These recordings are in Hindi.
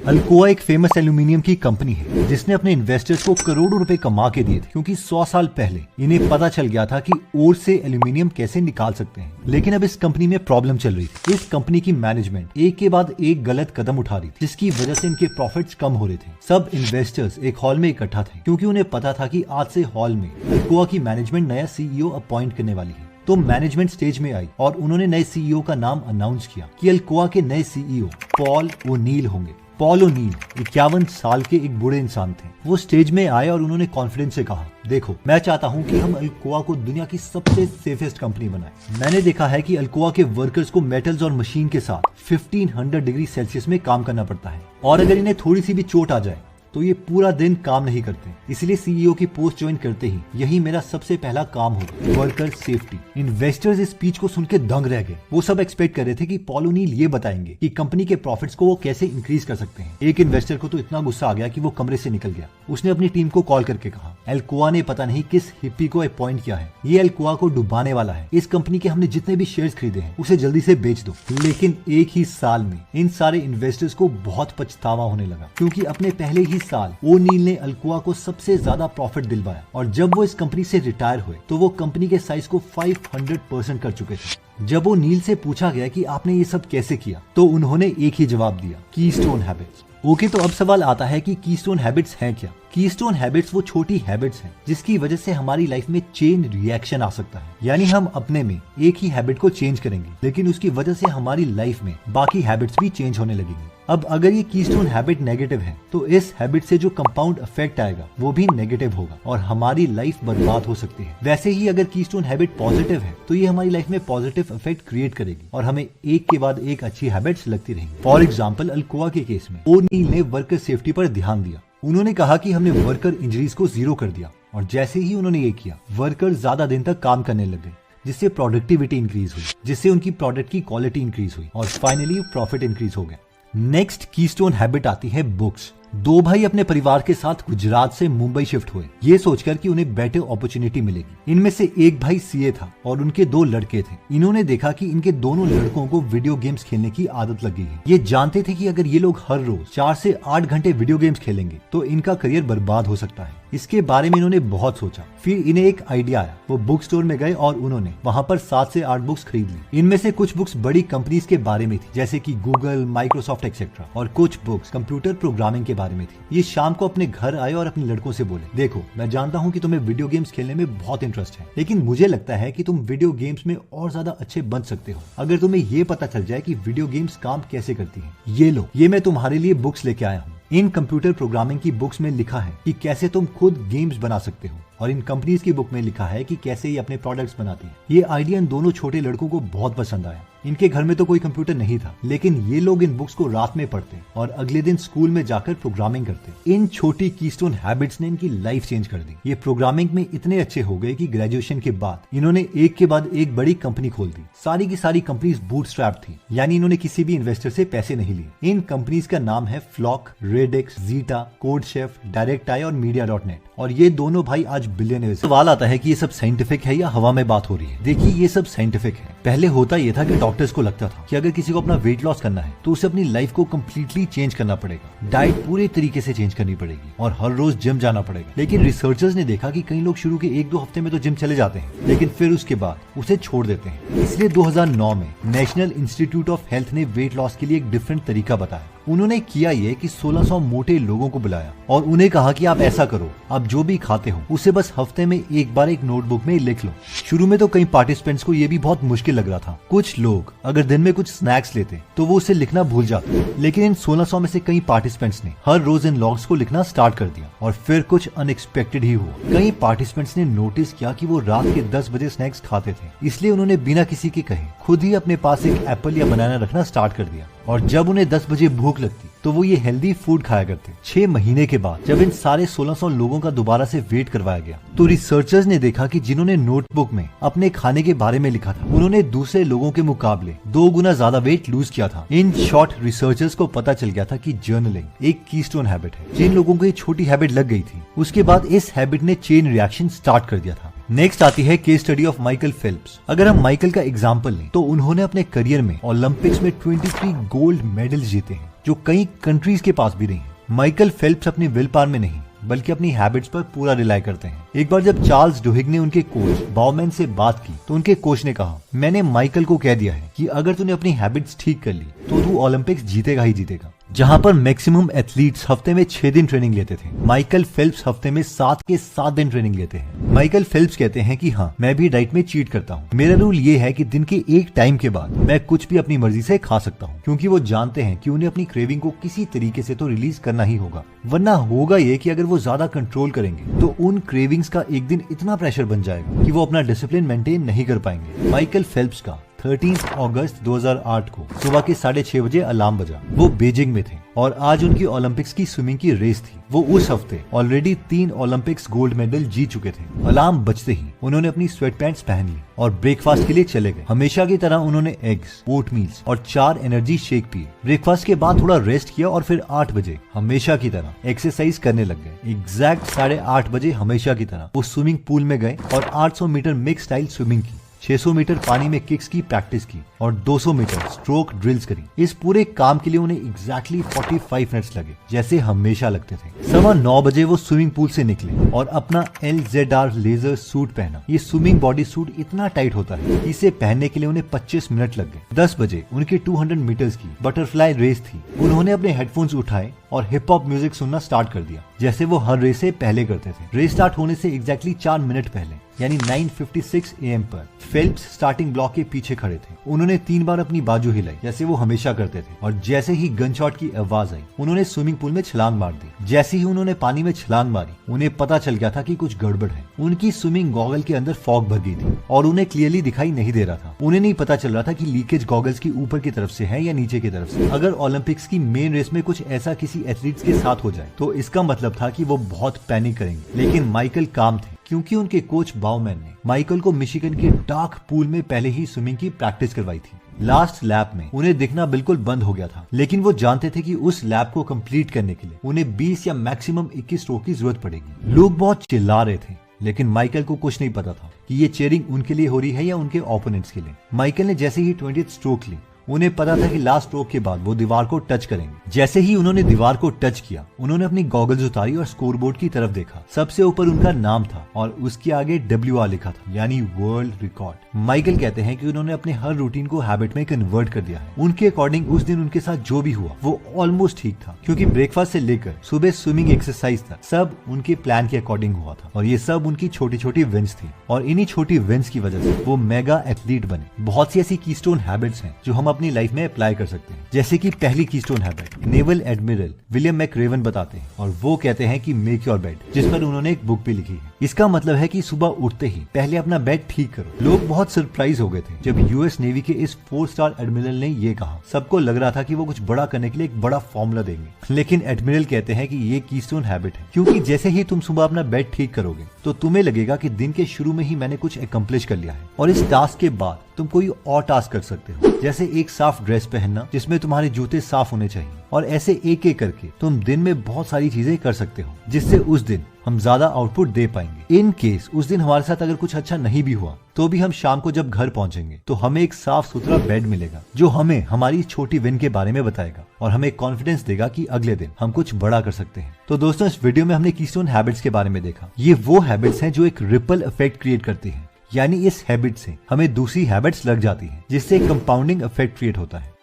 अल्कोआ एक फेमस एल्यूमिनियम की कंपनी है जिसने अपने इन्वेस्टर्स को करोड़ों रुपए कमा के दिए थे, क्योंकि 100 साल पहले इन्हें पता चल गया था कि ओर से एल्यूमिनियम कैसे निकाल सकते हैं। लेकिन अब इस कंपनी में प्रॉब्लम चल रही थी। इस कंपनी की मैनेजमेंट एक के बाद एक गलत कदम उठा रही थी, जिसकी वजह से इनके प्रॉफिट्स कम हो रहे थे। सब इन्वेस्टर्स एक हॉल में इकट्ठा थे, क्योंकि उन्हें पता था कि आज से हॉल में अल्कोआ की मैनेजमेंट नया सीईओ अपॉइंट करने वाली है। तो मैनेजमेंट स्टेज में आई और उन्होंने नए सीईओ का नाम अनाउंस किया कि अल्कोआ के नए सीईओ पॉल ओनील होंगे। पॉल ओनील 51 साल के एक बूढ़े इंसान थे। वो स्टेज में आए और उन्होंने कॉन्फिडेंस से कहा, देखो, मैं चाहता हूं कि हम अल्कोआ को दुनिया की सबसे सेफेस्ट कंपनी बनाएं। मैंने देखा है कि अल्कोआ के वर्कर्स को मेटल्स और मशीन के साथ 1500 डिग्री सेल्सियस में काम करना पड़ता है, और अगर इन्हें थोड़ी सी भी चोट आ जाए तो ये पूरा दिन काम नहीं करते। इसलिए सीईओ की पोस्ट ज्वाइन करते ही यही मेरा सबसे पहला काम होगा, वर्कर सेफ्टी। इन्वेस्टर्स इस स्पीच को सुन के दंग रह गए। वो सब एक्सपेक्ट कर रहे थे कि पॉल ओनील ये बताएंगे कि कंपनी के प्रॉफिट्स को वो कैसे इंक्रीज कर सकते हैं। एक इन्वेस्टर को तो इतना गुस्सा आ गया कि वो कमरे से निकल गया। उसने अपनी टीम को कॉल करके कहा, अल्कोआ ने पता नहीं किस हिप्पी को अपॉइंट किया है, ये अल्कोआ को डुबाने वाला है। इस कंपनी के हमने जितने भी शेयर्स खरीदे हैं उसे जल्दी से बेच दो। लेकिन एक ही साल में इन सारे इन्वेस्टर्स को बहुत पछतावा होने लगा, क्योंकि अपने पहले ही साल ओनील ने अल्कोआ को सबसे ज्यादा प्रॉफिट दिलवाया, और जब वो इस कंपनी से रिटायर हुए तो वो कंपनी के साइज को 500% कर चुके थे। जब ओनील से पूछा गया कि आपने ये सब कैसे किया, तो उन्होंने एक ही जवाब दिया, कीस्टोन हैबिट्स। ओके, तो अब सवाल आता है कि कीस्टोन हैबिट्स हैं क्या? कीस्टोन हैबिट्स वो छोटी हैबिट्स हैं जिसकी वजह से हमारी लाइफ में चेन रिएक्शन आ सकता है। यानी हम अपने में एक ही हैबिट को चेंज करेंगे, लेकिन उसकी वजह से हमारी लाइफ में बाकी हैबिट्स भी चेंज होने लगेंगी। अब अगर ये कीस्टोन हैबिट नेगेटिव है तो इस हैबिट से जो कंपाउंड इफेक्ट आएगा वो भी नेगेटिव होगा और हमारी लाइफ बर्बाद हो सकती है। वैसे ही अगर कीस्टोन हैबिट पॉजिटिव है तो ये हमारी लाइफ में पॉजिटिव इफेक्ट क्रिएट करेगी और हमें एक के बाद एक अच्छी हैबिट्स लगती रहेंगी। फॉर एग्जाम्पल, अल्कोआ के केस में ओनील ने वर्कर सेफ्टी पर ध्यान दिया। उन्होंने कहा कि हमने वर्कर इंजरीज को 0 कर दिया, और जैसे ही उन्होंने ये किया, वर्कर ज्यादा दिन तक काम करने लगे, जिससे प्रोडक्टिविटी इंक्रीज हुई, जिससे उनकी प्रोडक्ट की क्वालिटी इंक्रीज हुई, और फाइनली प्रॉफिट इंक्रीज हो गया। नेक्स्ट कीस्टोन हैबिट आती है बुक्स। दो भाई अपने परिवार के साथ गुजरात से मुंबई शिफ्ट हुए, ये सोचकर कि उन्हें बेटर अपॉर्चुनिटी मिलेगी। इनमें से एक भाई सीए था और उनके 2 लड़के थे। इन्होंने देखा कि इनके दोनों लड़कों को वीडियो गेम्स खेलने की आदत लग गई है। ये जानते थे कि अगर ये लोग हर रोज 4 से 8 घंटे वीडियो गेम्स खेलेंगे तो इनका करियर बर्बाद हो सकता है। इसके बारे में इन्होंने बहुत सोचा। फिर इन्हें एक आइडिया आया। वो बुक स्टोर में गए और उन्होंने वहाँ पर 7 से 8 बुक्स खरीद ली। इनमें से कुछ बुक्स बड़ी कंपनीज के बारे में थी, जैसे कि गूगल, माइक्रोसॉफ्ट एक्सेट्रा, और कुछ बुक्स कंप्यूटर प्रोग्रामिंग के बारे में थी। ये शाम को अपने घर आए और अपने लड़कों से बोले, देखो, मैं जानता हूँ कि तुम्हें वीडियो गेम्स खेलने में बहुत इंटरेस्ट है, लेकिन मुझे लगता है कि तुम वीडियो गेम्स में और ज्यादा अच्छे बन सकते हो अगर तुम्हें ये पता चल जाए कि वीडियो गेम्स काम कैसे करती है। ये लो, ये मैं तुम्हारे लिए बुक्स लेके आया हूँ। इन कंप्यूटर प्रोग्रामिंग की बुक्स में लिखा है कि कैसे तुम खुद गेम्स बना सकते हो, और इन कंपनीज की बुक में लिखा है कि कैसे ये अपने प्रोडक्ट्स बनाती है। ये आइडिया इन दोनों छोटे लड़कों को बहुत पसंद आया। इनके घर में तो कोई कंप्यूटर नहीं था, लेकिन ये लोग इन बुक्स को रात में पढ़ते और अगले दिन स्कूल में जाकर प्रोग्रामिंग करते। इन छोटी कीस्टोन हैबिट्स ने इनकी लाइफ चेंज कर दी। ये प्रोग्रामिंग में इतने अच्छे हो गए कि ग्रेजुएशन के बाद इन्होंने एक के बाद एक बड़ी कंपनी खोल दी। सारी की सारी कंपनीज बूटस्ट्रैप थी, यानी इन्होंने किसी भी इन्वेस्टर से पैसे नहीं लिए। इन कंपनीज का नाम है फ्लॉक, रेडिक्स, जीटा, कोडशेफ, डायरेक्ट-आई और मीडिया.नेट, और ये दोनों भाई आज बिलियनर्स। सवाल आता है कि ये सब साइंटिफिक है या हवा में बात हो रही है? देखिए, ये सब साइंटिफिक है। पहले होता ये था कि डॉक्टर्स को लगता था कि अगर किसी को अपना वेट लॉस करना है तो उसे अपनी लाइफ को कम्प्लीटली चेंज करना पड़ेगा, डाइट पूरे तरीके से चेंज करनी पड़ेगी और हर रोज जिम जाना पड़ेगा। लेकिन रिसर्चर्स ने देखा कि कई लोग शुरू के 1-2 हफ्ते में तो जिम चले जाते हैं, लेकिन फिर उसके बाद उसे छोड़ देते हैं। इसलिए 2009 में नेशनल इंस्टीट्यूट ऑफ हेल्थ ने वेट लॉस के लिए एक डिफरेंट तरीका बताया। उन्होंने किया ये कि 1600 मोटे लोगों को बुलाया और उन्हें कहा कि आप ऐसा करो, आप जो भी खाते हो उसे बस हफ्ते में एक बार एक नोटबुक में लिख लो। शुरू में तो कई पार्टिसिपेंट्स को ये भी बहुत मुश्किल लग रहा था। कुछ लोग अगर दिन में कुछ स्नैक्स लेते तो वो उसे लिखना भूल जाते, लेकिन इन 1600 में से कई पार्टिसिपेंट्स ने हर रोज इन लॉग्स को लिखना स्टार्ट कर दिया, और फिर कुछ अनएक्सपेक्टेड ही हुआ। कई पार्टिसिपेंट्स ने नोटिस किया कि वो रात के 10 बजे स्नैक्स खाते थे, इसलिए उन्होंने बिना किसी के कहे खुद ही अपने पास एक एप्पल या बनाना रखना स्टार्ट कर दिया, और जब उन्हें 10 बजे भूख लगती तो वो ये हेल्दी फूड खाया करते। 6 महीने के बाद जब इन सारे 1600 लोगों का दोबारा से वेट करवाया गया तो रिसर्चर्स ने देखा कि जिन्होंने नोटबुक में अपने खाने के बारे में लिखा था उन्होंने दूसरे लोगों के मुकाबले 2 गुना ज्यादा वेट लूज किया था। इन शॉर्ट, रिसर्चर्स को पता चल गया था कि जर्नलिंग एक कीस्टोन हैबिट है। जिन लोगों को ये छोटी हैबिट लग गई थी, उसके बाद इस हैबिट ने चेन रिएक्शन स्टार्ट कर दिया था। नेक्स्ट आती है case study of Michael Phelps. अगर हम माइकल का एग्जाम्पल लें तो उन्होंने अपने करियर में ओलंपिक्स में 23 गोल्ड मेडल जीते हैं, जो कई कंट्रीज के पास भी नहीं है। माइकल फेल्प्स अपनी विल पावर में नहीं बल्कि अपनी हैबिट्स पर पूरा रिलाई करते हैं। एक बार जब चार्ल्स डुहिग ने उनके कोच बाउमैन से बात की तो उनके कोच ने कहा, मैंने माइकल को कह दिया है कि अगर तूने अपनी हैबिट्स ठीक कर ली तो तू ओलंपिक्स जीतेगा ही जीतेगा। जहां पर मैक्सिमम एथलीट्स हफ्ते में 6 दिन ट्रेनिंग लेते थे, माइकल फेल्प्स हफ्ते में 7 के 7 दिन ट्रेनिंग लेते हैं। माइकल फेल्प्स कहते हैं कि हाँ, मैं भी डाइट में चीट करता हूँ। मेरा रूल ये है कि दिन के एक टाइम के बाद मैं कुछ भी अपनी मर्जी से खा सकता हूँ, क्योंकि वो जानते हैं कि उन्हें अपनी क्रेविंग को किसी तरीके से तो रिलीज करना ही होगा, वरना होगा ये कि अगर वो ज्यादा कंट्रोल करेंगे तो उन क्रेविंग्स का एक दिन इतना प्रेशर बन जाएगा कि वो अपना डिसिप्लिन मेंटेन नहीं कर पाएंगे। माइकल फेल्प्स का 13 अगस्त 2008 को सुबह के 6:30 बजे अलार्म बजा। वो बीजिंग में थे और आज उनकी ओलंपिक्स की स्विमिंग की रेस थी। वो उस हफ्ते ऑलरेडी 3 ओलंपिक्स गोल्ड मेडल जीत चुके थे। अलार्म बजते ही उन्होंने अपनी स्वेट पैंट्स पहन ली और ब्रेकफास्ट के लिए चले गए। हमेशा की तरह उन्होंने एग्स, ओट मील्स और 4 एनर्जी शेक पिए। ब्रेकफास्ट के बाद थोड़ा रेस्ट किया और फिर 8 बजे हमेशा की तरह एक्सरसाइज करने लग गए। एग्जैक्ट 8:30 बजे हमेशा की तरह वो स्विमिंग पूल में गए और 800 मीटर मिक्स स्टाइल स्विमिंग की, 600 मीटर पानी में किक्स की प्रैक्टिस की और 200 मीटर स्ट्रोक ड्रिल्स करी। इस पूरे काम के लिए उन्हें एग्जैक्टली 45 मिनट्स लगे, जैसे हमेशा लगते थे। 9:15 बजे वो स्विमिंग पूल से निकले और अपना LZR लेजर सूट पहना। ये स्विमिंग बॉडी सूट इतना टाइट होता है कि इसे पहनने के लिए उन्हें 25 मिनट लग गए। 10 बजे उनके 200 मीटर्स की बटरफ्लाई रेस थी। उन्होंने अपने हेडफोन्स उठाए और हिप हॉप म्यूजिक सुनना स्टार्ट कर दिया, जैसे वो हर रेस से पहले करते थे। रेस स्टार्ट होने से एग्जैक्टली 4 मिनट पहले यानी 9:56 AM पर फेल्प्स स्टार्टिंग ब्लॉक के पीछे खड़े थे। उन्होंने 3 बार अपनी बाजू हिलाई जैसे वो हमेशा करते थे और जैसे ही गन शॉट की आवाज आई उन्होंने स्विमिंग पूल में छलांग मार दी। जैसे ही उन्होंने पानी में छलांग मारी उन्हें पता चल गया था कि कुछ गड़बड़ है। उनकी स्विमिंग गॉगल के अंदर फॉग भर गई थी और उन्हें क्लियरली दिखाई नहीं दे रहा था। उन्हें नहीं पता चल रहा था कि लीकेज गॉगल्स की ऊपर की तरफ से है या नीचे की तरफ से। अगर ओलंपिक्स की मेन रेस में कुछ ऐसा किसी एथलीट्स के साथ हो जाए तो इसका मतलब था कि वो बहुत पैनिक करेंगे। लेकिन माइकल काम थे क्योंकि उनके कोच बाउमैन ने माइकल को मिशिगन के डार्क पूल में पहले ही स्विमिंग की प्रैक्टिस करवाई थी। लास्ट लैप में उन्हें दिखना बिल्कुल बंद हो गया था, लेकिन वो जानते थे कि उस लैप को कंप्लीट करने के लिए उन्हें 20 या मैक्सिमम 21 स्ट्रोक की जरूरत पड़ेगी। लोग बहुत चिल्ला रहे थे, लेकिन माइकल को कुछ नहीं पता था कि ये चीयरिंग उनके लिए हो रही है या उनके ओपोनेंट्स के लिए। माइकल ने जैसे ही 20th स्ट्रोक ली उन्हें पता था कि लास्ट स्ट्रोक के बाद वो दीवार को टच करेंगे। जैसे ही उन्होंने दीवार को टच किया उन्होंने अपनी गॉगल्स उतारी और स्कोरबोर्ड की तरफ देखा। सबसे ऊपर उनका नाम था और उसके आगे WR लिखा था, यानी वर्ल्ड रिकॉर्ड। माइकल कहते हैं कि उन्होंने अपने हर रूटीन को हैबिट में कन्वर्ट कर दिया है। उनके अकॉर्डिंग उस दिन उनके साथ जो भी हुआ वो ऑलमोस्ट ठीक था, क्योंकि ब्रेकफास्ट से लेकर सुबह स्विमिंग एक्सरसाइज तक सब उनके प्लान के अकॉर्डिंग हुआ था और ये सब उनकी छोटी छोटी विंस थी और इन्हीं छोटी विंस की वजह से वो मेगा एथलीट बने। बहुत सी ऐसी कीस्टोन हैबिट्स हैं जो हम अपनी लाइफ में अप्लाई कर सकते हैं। जैसे कि पहली keystone habit naval admiral William McRaven बताते हैं और वो कहते हैं कि मेक योर बेड, जिस पर उन्होंने एक बुक भी लिखी है। इसका मतलब है कि सुबह उठते ही पहले अपना बेड ठीक करो। लोग बहुत सरप्राइज हो गए थे जब US नेवी के इस 4 स्टार एडमिरल ने ये कहा। सबको लग रहा था कि वो कुछ बड़ा करने के लिए एक बड़ा फॉर्मूला देंगे, लेकिन एडमिरल कहते हैं कि ये कीस्टोन हैबिट है, क्योंकि जैसे ही तुम सुबह अपना बेड ठीक करोगे तो तुम्हें लगेगा कि दिन के शुरू में ही मैंने कुछ एकम्प्लिश कर लिया है और इस टास्क के बाद तुम कोई और टास्क कर सकते हो, जैसे एक साफ ड्रेस पहनना जिसमें तुम्हारे जूते साफ होने चाहिए। और ऐसे एक एक करके तुम दिन में बहुत सारी चीजें कर सकते हो जिससे उस दिन हम ज्यादा आउटपुट दे पाएंगे। इन केस उस दिन हमारे साथ अगर कुछ अच्छा नहीं भी हुआ तो भी हम शाम को जब घर पहुंचेंगे तो हमें एक साफ सुथरा बेड मिलेगा जो हमें हमारी छोटी विन के बारे में बताएगा और हमें कॉन्फिडेंस देगा कि अगले दिन हम कुछ बड़ा कर सकते हैं। तो दोस्तों, इस वीडियो में हमने कीस्टोन हैबिट्स के बारे में देखा। ये वो हैबिट्स हैं जो एक रिपल इफेक्ट क्रिएट करती हैं, यानी इस हैबिट से हमें दूसरी हैबिट्स लग जाती हैं जिससे एक कंपाउंडिंग इफेक्ट क्रिएट होता है।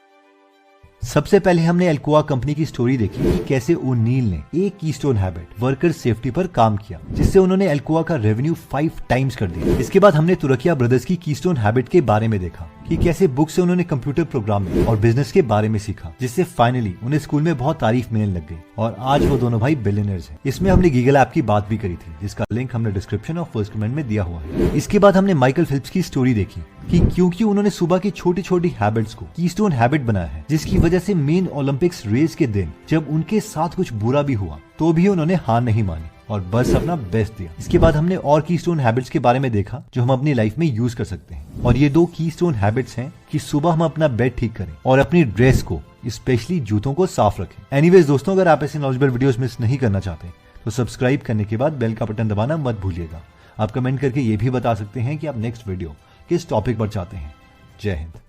सबसे पहले हमने अल्कोआ कंपनी की स्टोरी देखी कि कैसे ओनील ने एक कीस्टोन हैबिट वर्कर सेफ्टी पर काम किया, जिससे उन्होंने अल्कोआ का रेवेन्यू 5 टाइम्स कर दिया। इसके बाद हमने तुरकिया ब्रदर्स की कीस्टोन हैबिट के बारे में देखा कि कैसे बुक से उन्होंने कंप्यूटर प्रोग्रामिंग और बिजनेस के बारे में सीखा, जिससे फाइनली उन्हें स्कूल में बहुत तारीफ मिलने लग गई और आज वो दोनों भाई बिलियनर्स हैं। इसमें हमने गीगल ऐप की बात भी करी थी, जिसका लिंक हमने डिस्क्रिप्शन और फर्स्ट कमेंट में दिया हुआ है। इसके बाद हमने माइकल फेल्प्स की स्टोरी देखी कि क्योंकि उन्होंने सुबह की छोटी छोटी हैबिट्स को कीस्टोन हैबिट बनाया है, जिसकी वजह से मेन ओलंपिक्स रेस के दिन जब उनके साथ कुछ बुरा भी हुआ तो भी उन्होंने हार नहीं मानी और बस अपना बेस्ट दिया। इसके बाद हमने और कीस्टोन हैबिट्स के बारे में देखा जो हम अपनी लाइफ में यूज कर सकते हैं और ये 2 कीस्टोन हैबिट्स हैं कि सुबह हम अपना बेड ठीक करें और अपनी ड्रेस को स्पेशली जूतों को साफ रखें। एनीवेज दोस्तों, अगर आप ऐसे नॉलेजेबल वीडियोस मिस नहीं करना चाहते तो सब्सक्राइब करने के बाद बेल का बटन दबाना मत भूलिएगा। आप कमेंट करके ये भी बता सकते हैं कि आप नेक्स्ट वीडियो किस टॉपिक पर चाहते हैं। जय हिंद।